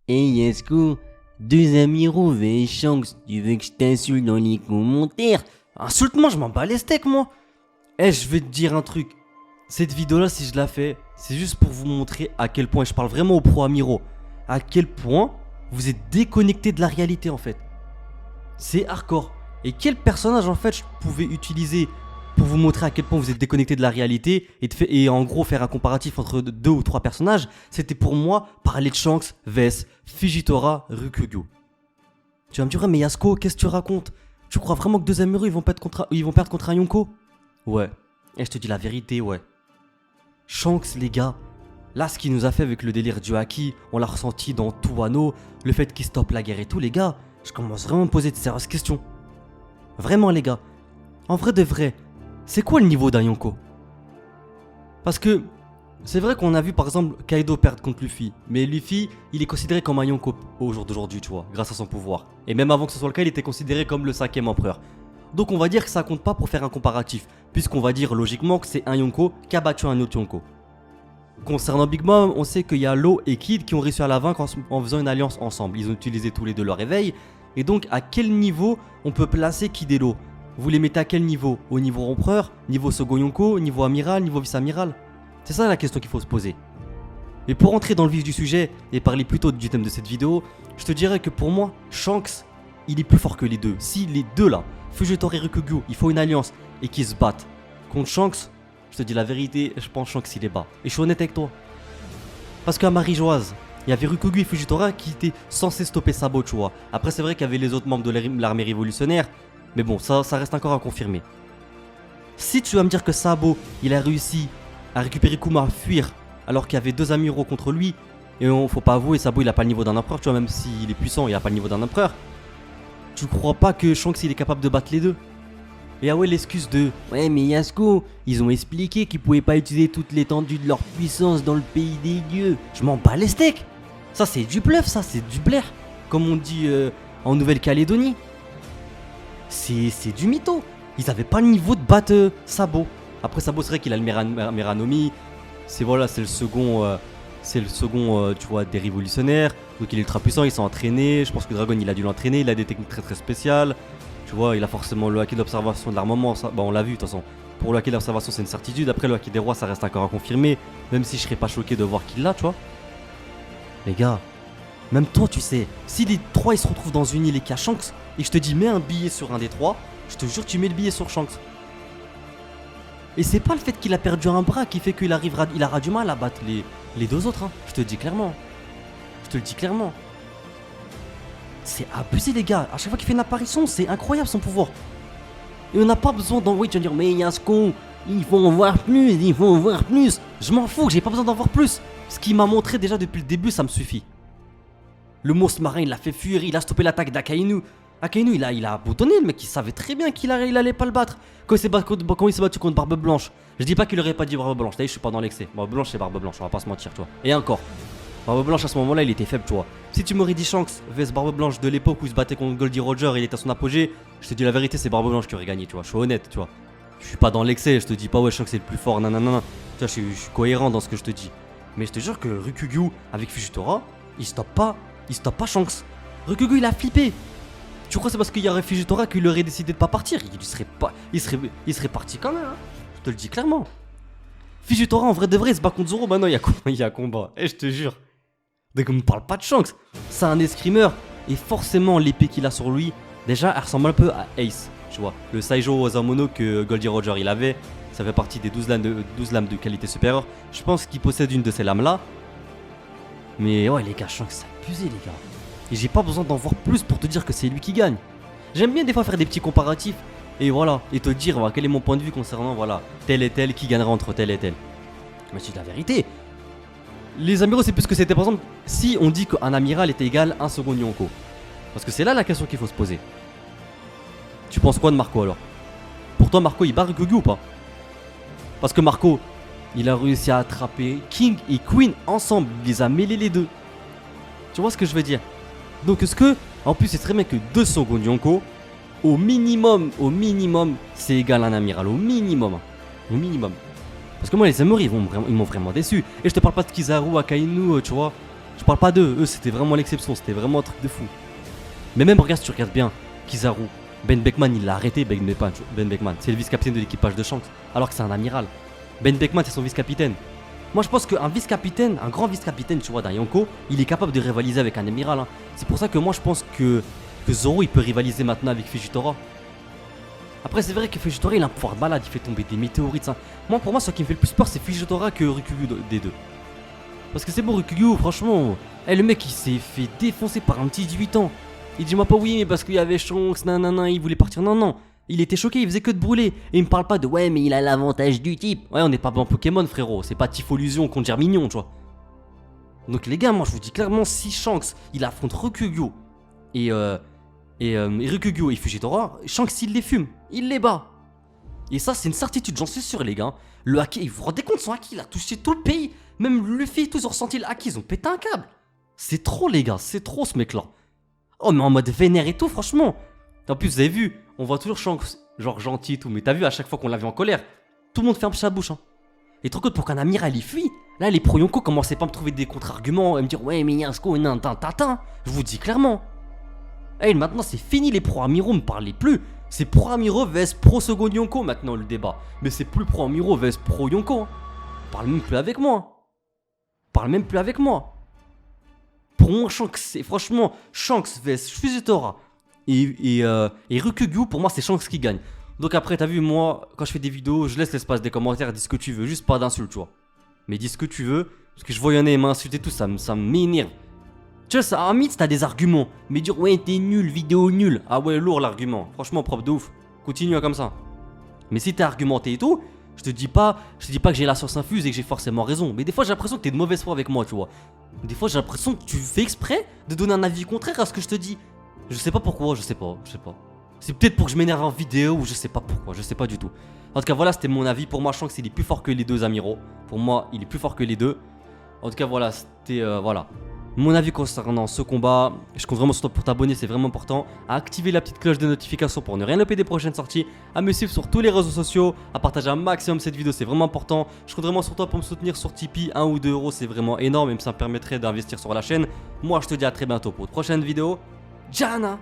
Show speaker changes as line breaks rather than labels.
Hey Yasko, deux amis Rouvet et Shanks, tu veux que je t'insulte dans les commentaires?
Insulte-moi, je m'en bats les steaks, moi. Eh, je vais te dire un truc. Cette vidéo-là, si je la fais, c'est juste pour vous montrer à quel point, je parle vraiment aux pro Amiro, à quel point vous êtes déconnecté de la réalité, en fait. C'est hardcore. Et quel personnage, en fait, je pouvais utiliser pour vous montrer à quel point vous êtes déconnecté de la réalité et en gros faire un comparatif entre deux ou trois personnages, c'était pour moi parler de Shanks, vs Fujitora, Ryukugyu. Tu vas me dire, ouais, mais Yasuko, qu'est-ce que tu racontes? Tu crois vraiment que deux Amuro ils vont perdre contre un Yonko? Ouais. Et je te dis la vérité, ouais. Shanks, les gars, là, ce qu'il nous a fait avec le délire du Haki, on l'a ressenti dans tout Wano, le fait qu'il stoppe la guerre et tout, les gars, je commence vraiment à me poser de sérieuses questions. Vraiment, les gars. En vrai de vrai, c'est quoi le niveau d'un Yonko? Parce que c'est vrai qu'on a vu par exemple Kaido perdre contre Luffy, mais Luffy, il est considéré comme un Yonko au jour d'aujourd'hui, tu vois, grâce à son pouvoir. Et même avant que ce soit le cas, il était considéré comme le 5e empereur. Donc on va dire que ça compte pas pour faire un comparatif, puisqu'on va dire logiquement que c'est un Yonko qui a battu un autre Yonko. Concernant Big Mom, on sait qu'il y a Law et Kid qui ont réussi à la vaincre en faisant une alliance ensemble. Ils ont utilisé tous les deux leur réveil. Et donc à quel niveau on peut placer Kid et Law? Vous les mettez à quel niveau? Au niveau empereur, niveau second Yonko, niveau amiral, niveau vice-amiral? C'est ça la question qu'il faut se poser. Et pour entrer dans le vif du sujet et parler plutôt du thème de cette vidéo, je te dirais que pour moi, Shanks, il est plus fort que les deux. Si les deux là, Fujitora et Ryukugyu, il faut une alliance et qu'ils se battent contre Shanks, je te dis la vérité, je pense Shanks il est bas. Et je suis honnête avec toi. Parce qu'à Marie-Joise, il y avait Ryukugyu et Fujitora qui étaient censés stopper Sabo, tu vois. Après c'est vrai qu'il y avait les autres membres de l'armée révolutionnaire, mais bon, ça reste encore à confirmer. Si tu vas me dire que Sabo, il a réussi à récupérer Kuma, à fuir, alors qu'il y avait deux Amuro contre lui, et faut pas avouer, Sabo il a pas le niveau d'un empereur, tu vois, même s'il est puissant, il a pas le niveau d'un empereur. Tu crois pas que Shanks il est capable de battre les deux? Et ah ouais, l'excuse de
Ouais, mais Yasko, ils ont expliqué qu'ils pouvaient pas utiliser toute l'étendue de leur puissance dans le pays des dieux.
je m'en bats les steaks. Ça c'est du bluff, ça c'est du blaire, comme on dit en Nouvelle-Calédonie. C'est du mytho. Ils avaient pas le niveau de battre Sabo. Après Sabo c'est vrai qu'il a le Meranomi. C'est voilà, c'est le second, tu vois, des révolutionnaires. Donc il est ultra puissant, ils sont entraînés. Je pense que Dragon il a dû l'entraîner, il a des techniques très très spéciales. Tu vois, il a forcément le haki d'observation de l'armement, ça, bah on l'a vu de toute façon. Pour le haki d'observation c'est une certitude. Après le haki des rois ça reste encore à confirmer. Même si je serais pas choqué de voir qu'il l'a, tu vois. Les gars, même toi tu sais, si les trois ils se retrouvent dans une île et qu'il y a Shanks, et que je te dis mets un billet sur un des trois, je te jure tu mets le billet sur Shanks. Et c'est pas le fait qu'il a perdu un bras qui fait qu'il aura du mal à battre les deux autres, hein. Je te le dis clairement. Je te le dis clairement. C'est abusé les gars, à chaque fois qu'il fait une apparition, c'est incroyable son pouvoir. Et on n'a pas besoin d'envoyer, tu vas dire mais Yasko, il faut en voir plus, il faut en voir plus. Je m'en fous, j'ai pas besoin d'en voir plus. Ce qu'il m'a montré déjà depuis le début, ça me suffit. Le monstre marin, il l'a fait fuir, il a stoppé l'attaque d'Akainu. Akainu, il a boutonné, le mec, il savait très bien qu'il allait pas le battre. Quand il s'est battu contre Barbe Blanche, je dis pas qu'il aurait pas dit Barbe Blanche, je suis pas dans l'excès. Barbe Blanche, c'est Barbe Blanche, on va pas se mentir, tu vois. Et encore, Barbe Blanche à ce moment-là, il était faible, tu vois. Si tu m'aurais dit Shanks vs Barbe Blanche de l'époque où il se battait contre Goldie Roger, il était à son apogée, je te dis la vérité, c'est Barbe Blanche qui aurait gagné, tu vois. Je suis honnête, tu vois. Je suis pas dans l'excès, je te dis pas ouais, Shanks c'est le plus fort, nanana. Tu vois, je suis cohérent dans ce que je te dis. Mais je te jure que Ryukugyu avec Fujitora, il stoppe pas Shanks. Ryukugyu il a flippé. Tu crois c'est parce qu'il y aurait Fujitora qu'il aurait décidé de pas partir? Il serait parti quand même, hein. Je te le dis clairement. Fujitora en vrai de vrai il se bat contre Zoro, bah non il y a combat. Et je te jure. Donc on me parle pas de Shanks. C'est un escrimeur. Et forcément l'épée qu'il a sur lui, déjà elle ressemble un peu à Ace. Tu vois, le Saijo Osamono que Goldie Roger il avait, ça fait partie des 12 lames de qualité supérieure. Je pense qu'il possède une de ces lames là. Mais ouais les gars, Shanks c'est abusé les gars. Et j'ai pas besoin d'en voir plus pour te dire que c'est lui qui gagne. J'aime bien des fois faire des petits comparatifs. Et voilà, et te dire voilà, quel est mon point de vue concernant voilà, tel et tel qui gagnera entre tel et tel. Mais c'est la vérité. Les amiraux c'est plus que c'était par exemple si on dit qu'un amiral est égal à un second Yonko. Parce que c'est là la question qu'il faut se poser. Tu penses quoi de Marco alors? Pour toi Marco il bat Ryukugyu ou pas? Parce que Marco il a réussi à attraper King et Queen ensemble, il les a mêlés les deux. Tu vois ce que je veux dire? Donc est-ce que, en plus c'est très bien que deux secondes Yonko, au minimum, c'est égal à un amiral, au minimum. Parce que moi les Amori ils m'ont vraiment déçu. Et je te parle pas de Kizaru, Akainu, tu vois. Je parle pas d'eux, eux c'était vraiment l'exception, c'était vraiment un truc de fou. Mais même regarde si tu regardes bien, Kizaru, Ben Beckman il l'a arrêté, Ben Beckman, c'est le vice-capitaine de l'équipage de Shanks, alors que c'est un amiral. Ben Beckman c'est son vice-capitaine. Moi je pense qu'un vice-capitaine, un grand vice-capitaine tu vois d'un Yonko, il est capable de rivaliser avec un amiral. Hein. C'est pour ça que moi je pense que Zoro il peut rivaliser maintenant avec Fujitora. Après c'est vrai que Fujitora il a un pouvoir de malade, il fait tomber des météorites. Ça. Moi pour moi ce qui me fait le plus peur c'est Fujitora que Ryukyu des deux. Parce que c'est bon Ryukyu franchement, le mec il s'est fait défoncer par un petit 18 ans. Il dit moi pas oui mais parce qu'il y avait Shanks, nanana, il voulait partir, non. Il était choqué, il faisait que de brûler. Et il me parle pas de ouais mais il a l'avantage du type. Ouais on n'est pas bon Pokémon frérot, c'est pas Typholusion contre Germignon tu vois. Donc les gars moi je vous dis clairement si Shanks il affronte Ryukyu et Ryukyu et Fujitora, Shanks il les fume, il les bat. Et ça c'est une certitude, j'en suis sûr les gars. Le haki, vous vous rendez compte son haki il a touché tout le pays. Même Luffy et tous ont ressenti le haki, ils ont pété un câble. C'est trop les gars, c'est trop ce mec là. Oh mais en mode vénère et tout franchement. En plus vous avez vu, on voit toujours Shanks genre gentil et tout, mais t'as vu à chaque fois qu'on l'a vu en colère, tout le monde ferme sa bouche hein. Et trop cool pour qu'un amiral il fuit. Là les pro Yonko commençaient pas à me trouver des contre-arguments et me dire ouais mais Yasuko nan tan tatin. Je vous dis clairement. Hey, maintenant c'est fini les pro amiraux, me parlez plus. C'est pro amiraux vs pro second Yonko maintenant le débat. Mais c'est plus pro amiraux vs pro Yonko. Hein. Parle même plus avec moi. Parle même plus avec moi. Pour moi Shanks c'est franchement Shanks vs Fujitora et Ryukyu pour moi c'est Shanks qui gagne. Donc après t'as vu moi quand je fais des vidéos je laisse l'espace des commentaires, dis ce que tu veux, juste pas d'insultes tu vois. Mais dis ce que tu veux, parce que je vois y en a m'insulter tout ça m'énerve. Tu vois ça un mythe t'as des arguments, mais dire ouais t'es nul, vidéo nulle, ah ouais lourd l'argument, franchement propre de ouf, continue comme ça. Mais si t'es argumenté et tout, je te dis pas que j'ai la science infuse et que j'ai forcément raison, mais des fois j'ai l'impression que t'es de mauvaise foi avec moi tu vois. Des fois j'ai l'impression que tu fais exprès de donner un avis contraire à ce que je te dis. Je sais pas pourquoi, je sais pas. C'est peut-être pour que je m'énerve en vidéo ou je sais pas pourquoi, je sais pas du tout. En tout cas voilà c'était mon avis, pour moi Shanks il est plus fort que les deux amiraux. Pour moi il est plus fort que les deux. En tout cas voilà c'était voilà. Mon avis concernant ce combat, je compte vraiment sur toi pour t'abonner, c'est vraiment important. À activer la petite cloche de notification pour ne rien louper des prochaines sorties. À me suivre sur tous les réseaux sociaux, à partager un maximum cette vidéo, c'est vraiment important. Je compte vraiment sur toi pour me soutenir sur Tipeee, 1 ou 2 euros, c'est vraiment énorme et ça me permettrait d'investir sur la chaîne. Moi je te dis à très bientôt pour une prochaine vidéo. Jana!